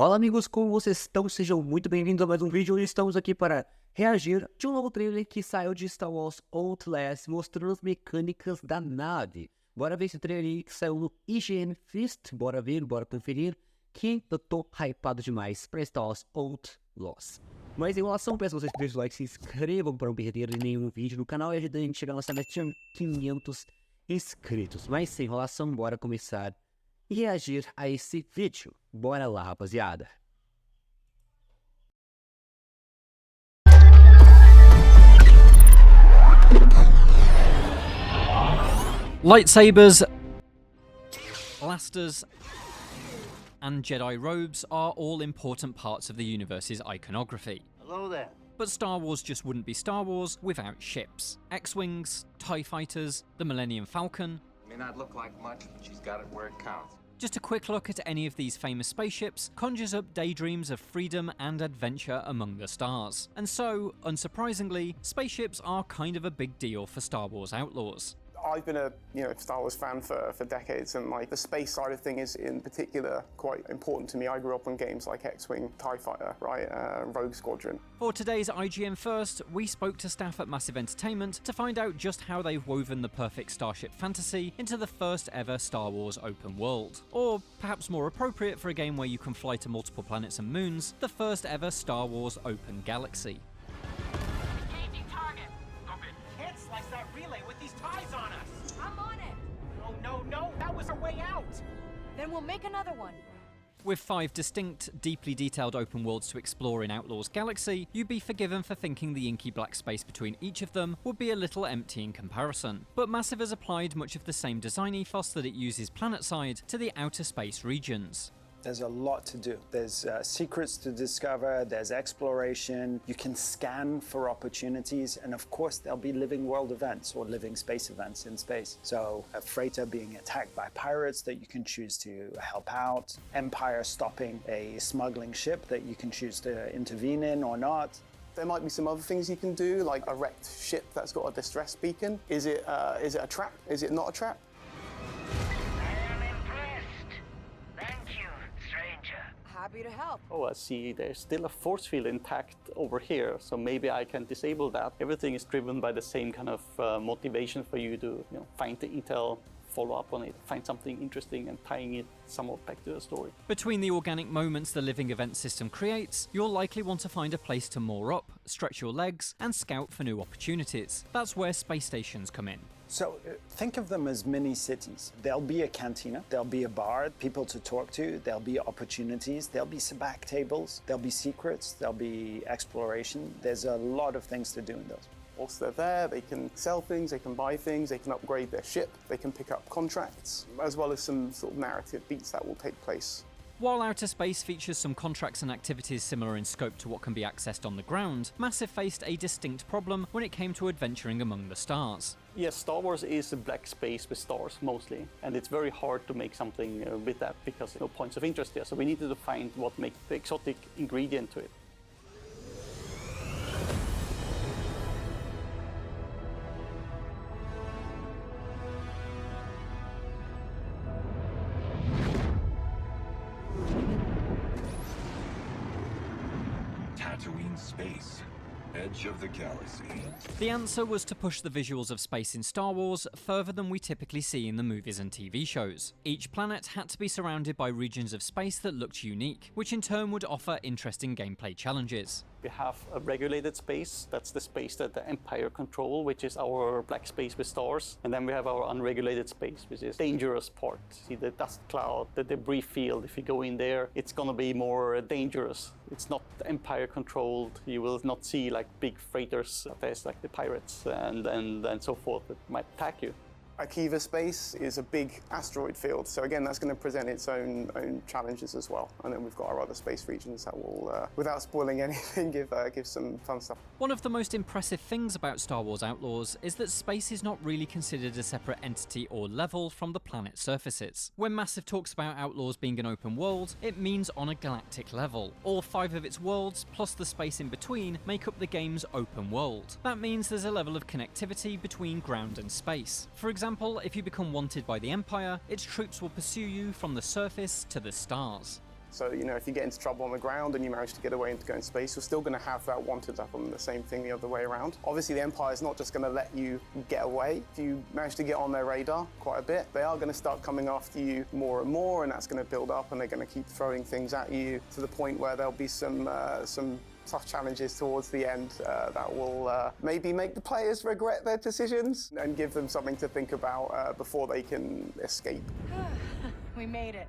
Fala amigos, como vocês estão? Sejam muito bem-vindos a mais um vídeo. Hoje estamos aqui para reagir de um novo trailer que saiu de Star Wars Outlaws, mostrando as mecânicas da nave. Bora ver esse trailer aí que saiu no IGN Fist, bora ver, bora conferir, que eu tô hypado demais para Star Wars Outlaws. Mas em enrolação, peço a vocês que deixem o like, se inscrevam para não perder nenhum vídeo no canal e ajudem a gente a chegar na nossa meta de 500 inscritos. Mas sem enrolação, bora começar e reagir a esse vídeo. Bora lá, rapaziada. Lightsabers, blasters, and Jedi robes are all important parts of the universe's iconography. Hello there. But Star Wars just wouldn't be Star Wars without ships. X-Wings, TIE Fighters, the Millennium Falcon. May not look like much, but she's got it where it counts. Just a quick look at any of these famous spaceships conjures up daydreams of freedom and adventure among the stars. And so, unsurprisingly, spaceships are kind of a big deal for Star Wars Outlaws. I've been a Star Wars fan for decades, and like the space side of things is in particular quite important to me. I grew up on games like X-Wing, TIE Fighter, right, Rogue Squadron. For today's IGN First, we spoke to staff at Massive Entertainment to find out just how they've woven the perfect starship fantasy into the first ever Star Wars open world. Or, perhaps more appropriate for a game where you can fly to multiple planets and moons, the first ever Star Wars open galaxy. Slice that relay with these ties on us! I'm on it! No, that was our way out! Then we'll make another one. With 5 distinct, deeply detailed open worlds to explore in Outlaws Galaxy, you'd be forgiven for thinking the inky black space between each of them would be a little empty in comparison. But Massive has applied much of the same design ethos that it uses planetside to the outer space regions. There's a lot to do. There's secrets to discover, there's exploration, you can scan for opportunities, and of course there'll be living world events or living space events in space. So a freighter being attacked by pirates that you can choose to help out, Empire stopping a smuggling ship that you can choose to intervene in or not. There might be some other things you can do, like a wrecked ship that's got a distress beacon. Is it a trap? Is it not a trap? Happy to help. Oh, I see there's still a force field intact over here, so maybe I can disable that. Everything is driven by the same kind of motivation for you to find the intel, follow up on it, find something interesting and tying it somewhat back to the story. Between the organic moments the living event system creates, you'll likely want to find a place to moor up, stretch your legs, and scout for new opportunities. That's where space stations come in. So think of them as mini cities. There'll be a cantina, there'll be a bar, people to talk to, there'll be opportunities, there'll be back tables, there'll be secrets, there'll be exploration. There's a lot of things to do in those. Whilst they're there, they can sell things, they can buy things, they can upgrade their ship, they can pick up contracts, as well as some sort of narrative beats that will take place. While outer space features some contracts and activities similar in scope to what can be accessed on the ground, Massive faced a distinct problem when it came to adventuring among the stars. Yes, Star Wars is a black space with stars mostly, and it's very hard to make something with that because no points of interest there. So we needed to find what makes the exotic ingredient to it. Tatooine space, edge of the galaxy. The answer was to push the visuals of space in Star Wars further than we typically see in the movies and TV shows. Each planet had to be surrounded by regions of space that looked unique, which in turn would offer interesting gameplay challenges. We have a regulated space, that's the space that the Empire control, which is our black space with stars. And then we have our unregulated space, which is dangerous part. See the dust cloud, the debris field, if you go in there, it's gonna be more dangerous. It's not Empire controlled, you will not see like big freighters, there's like the pirates and so forth that might attack you. Akiva space is a big asteroid field, so again that's going to present its own challenges as well. And then we've got our other space regions that will, without spoiling anything, give some fun stuff. One of the most impressive things about Star Wars Outlaws is that space is not really considered a separate entity or level from the planet's surfaces. When Massive talks about Outlaws being an open world, it means on a galactic level. All 5 of its worlds, plus the space in between, make up the game's open world. That means there's a level of connectivity between ground and space. For example, if you become wanted by the Empire, its troops will pursue you from the surface to the stars. So, you know, if you get into trouble on the ground and you manage to get away and to go in space, you're still going to have that wanted weapon, the same thing the other way around. Obviously, the Empire is not just going to let you get away. If you manage to get on their radar quite a bit, they are going to start coming after you more and more, and that's going to build up, and they're going to keep throwing things at you to the point where there'll be some tough challenges towards the end that will maybe make the players regret their decisions and give them something to think about before they can escape. We made it.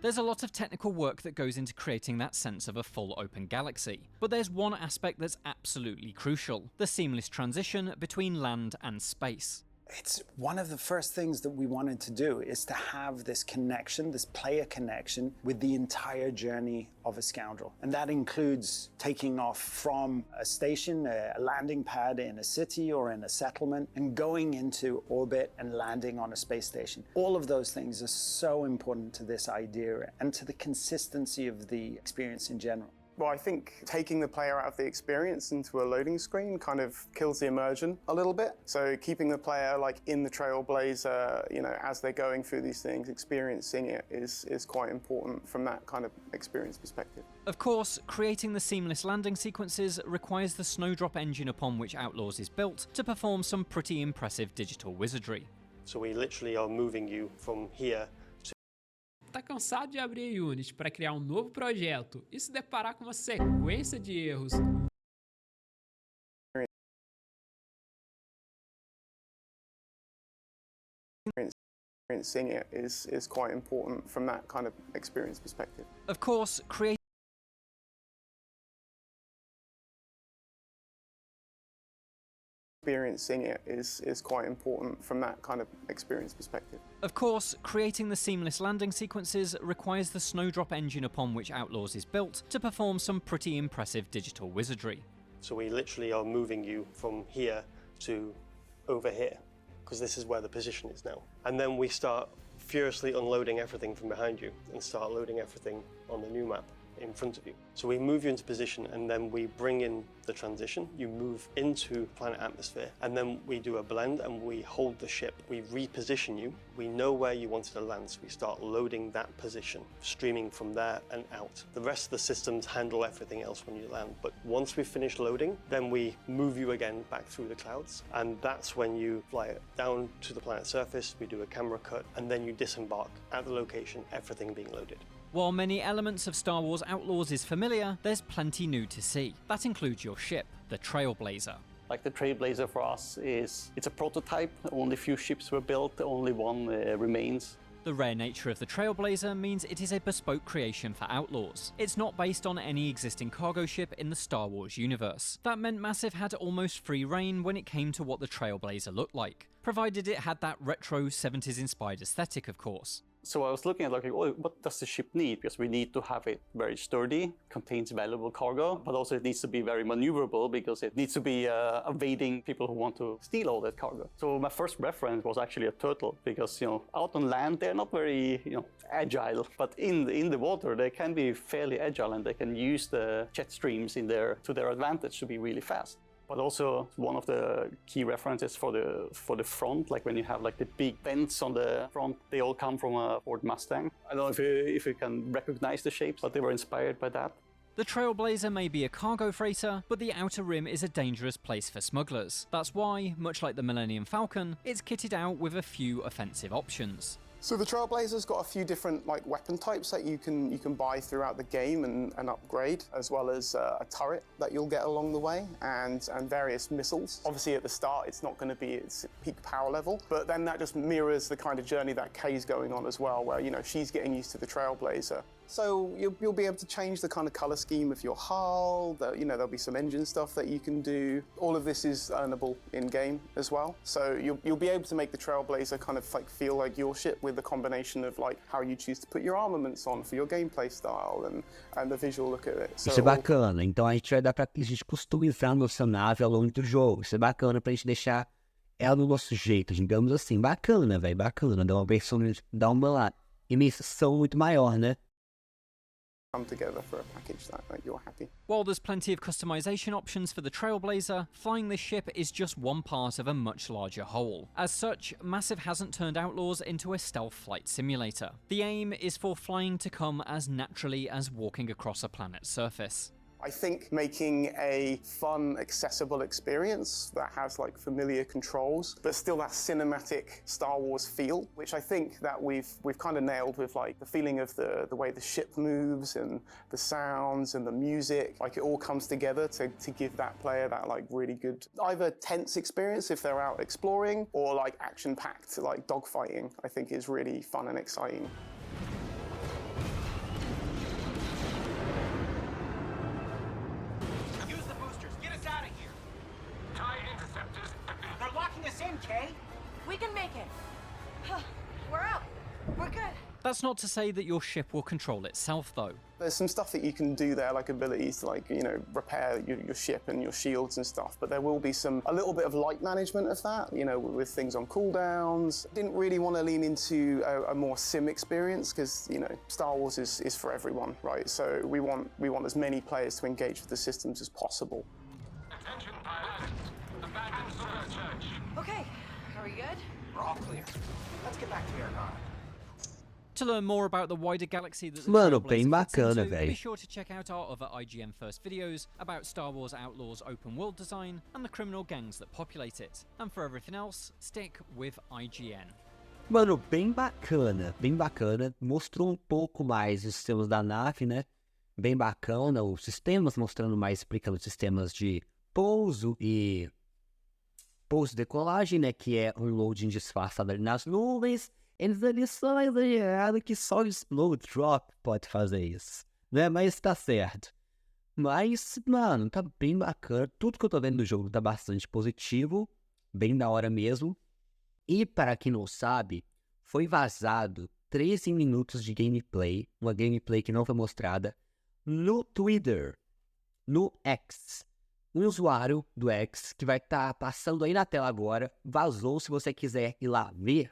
There's a lot of technical work that goes into creating that sense of a full open galaxy, but there's one aspect that's absolutely crucial: the seamless transition between land and space. It's one of the first things that we wanted to do, is to have this connection, this player connection with the entire journey of a scoundrel. And that includes taking off from a station, a landing pad in a city or in a settlement, and going into orbit and landing on a space station. All of those things are so important to this idea and to the consistency of the experience in general. Well, I think taking the player out of the experience into a loading screen kind of kills the immersion a little bit. So keeping the player like in the Trailblazer, you know, as they're going through these things, experiencing it is quite important from that kind of experience perspective. Of course, creating the seamless landing sequences requires the Snowdrop engine upon which Outlaws is built to perform some pretty impressive digital wizardry. So we literally are moving you from here. Tá cansado de abrir a Unity para criar um novo projeto e se deparar com uma sequência de erros? Experiencing it is quite important from that kind of experience perspective. Of course, Experiencing it is quite important from that kind of experience perspective. Of course, creating the seamless landing sequences requires the Snowdrop engine upon which Outlaws is built to perform some pretty impressive digital wizardry. So we literally are moving you from here to over here, because this is where the position is now. And then we start furiously unloading everything from behind you and start loading everything on the new map in front of you. So we move you into position, and then we bring in the transition. You move into planet atmosphere, and then we do a blend and we hold the ship. We reposition you. We know where you wanted to land, so we start loading that position, streaming from there and out. The rest of the systems handle everything else when you land, but once we finish loading, then we move you again back through the clouds, and that's when you fly it down to the planet's surface. We do a camera cut, and then you disembark at the location, everything being loaded. While many elements of Star Wars Outlaws is familiar, there's plenty new to see. That includes your ship, the Trailblazer. Like the Trailblazer for us it's a prototype. Only few ships were built, only one remains. The rare nature of the Trailblazer means it is a bespoke creation for Outlaws. It's not based on any existing cargo ship in the Star Wars universe. That meant Massive had almost free reign when it came to what the Trailblazer looked like, provided it had that retro 70s inspired aesthetic, of course. So I was looking at like, oh, what does the ship need? Because we need to have it very sturdy, contains valuable cargo, but also it needs to be very maneuverable because it needs to be evading people who want to steal all that cargo. So my first reference was actually a turtle because, you know, out on land they're not very, you know, agile, but in the water they can be fairly agile, and they can use the jet streams to their advantage to be really fast. But also one of the key references for the front, like when you have like the big vents on the front, they all come from a Ford Mustang. I don't know if you can recognize the shapes, but they were inspired by that. The Trailblazer may be a cargo freighter, but the Outer Rim is a dangerous place for smugglers. That's why, much like the Millennium Falcon, it's kitted out with a few offensive options. So the Trailblazer's got a few different like weapon types that you can buy throughout the game and upgrade, as well as a turret that you'll get along the way, and various missiles. Obviously at the start it's not going to be its peak power level, but then that just mirrors the kind of journey that Kay's going on as well, where, you know, she's getting used to the Trailblazer. So you'll be able to change the kind of color scheme of your hull. You know, there'll be some engine stuff that you can do. All of this is earnable in game as well. So you'll be able to make the Trailblazer kind of like feel like your ship, with the combination of like how you choose to put your armaments on for your gameplay style and the visual look at it. So, isso é bacana. Então a gente vai dar pra gente customizar a nossa nave ao longo do jogo. Isso é bacana pra gente deixar ela do nosso jeito, digamos assim. Bacana, velho, bacana. Dar uma imersão muito maior, né? come together for a package that you're happy. While there's plenty of customization options for the Trailblazer, flying this ship is just one part of a much larger whole. As such, Massive hasn't turned Outlaws into a stealth flight simulator. The aim is for flying to come as naturally as walking across a planet's surface. I think making a fun, accessible experience that has like familiar controls, but still that cinematic Star Wars feel, which I think that we've kind of nailed with like the feeling of the way the ship moves and the sounds and the music. Like it all comes together to give that player that like really good, either tense experience if they're out exploring, or like action-packed, like dogfighting, I think is really fun and exciting. We can make it. We're out. We're good. That's not to say that your ship will control itself, though. There's some stuff that you can do there, like abilities to like, you know, repair your ship and your shields and stuff, but there will be a little bit of light management of that, you know, with things on cooldowns. Didn't really want to lean into a more sim experience because, you know, Star Wars is for everyone, right? So we want as many players to engage with the systems as possible. Attention, pilot. Abandon Solar Church. Okay, are we good? We're all clear. Let's get back to Aerodon. To learn more about the wider galaxy that the Mano, Trailblazer bem fits bacana, into, velho. be sure to check out our other IGN first videos about Star Wars Outlaws open world design and the criminal gangs that populate it. And for everything else, stick with IGN. Mano, bem bacana, bem bacana. Mostrou um pouco mais os sistemas da nave, né? Bem bacana, os sistemas, mostrando mais, explicando os sistemas de pouso e decolagem, né? Que é um loading disfarçado ali nas nuvens. Eles ali só exageraram que só o slow drop pode fazer isso, né? Mas tá certo. Mas, mano, tá bem bacana. Tudo que eu tô vendo do jogo tá bastante positivo, bem da hora mesmo. E para quem não sabe, foi vazado 13 minutos de gameplay, uma gameplay que não foi mostrada, no Twitter, no X. Um usuário do X que vai estar passando aí na tela agora, vazou. Se você quiser ir lá ver,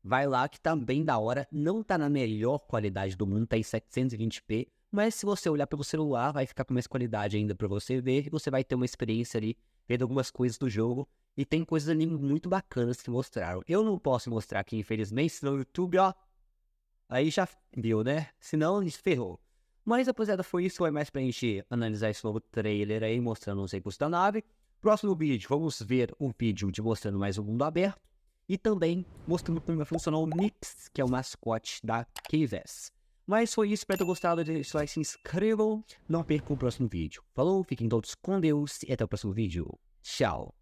vai lá que tá bem da hora. Não tá na melhor qualidade do mundo, tá em 720p, mas se você olhar pelo celular, vai ficar com mais qualidade ainda pra você ver, e você vai ter uma experiência ali, vendo algumas coisas do jogo, e tem coisas ali muito bacanas que mostraram. Eu não posso mostrar aqui, infelizmente, senão o YouTube, ó, aí já viu, né? Senão, ferrou. Mas, rapaziada, foi isso. É mais pra gente analisar esse novo trailer aí, mostrando os recursos da nave. Próximo vídeo, vamos ver um vídeo de mostrando mais o mundo aberto. E também mostrando como vai funcionar o Nix, que é o mascote da Conheça. Mas foi isso, espero ter gostado. Se inscrevam, não percam o próximo vídeo. Falou, fiquem todos com Deus e até o próximo vídeo. Tchau.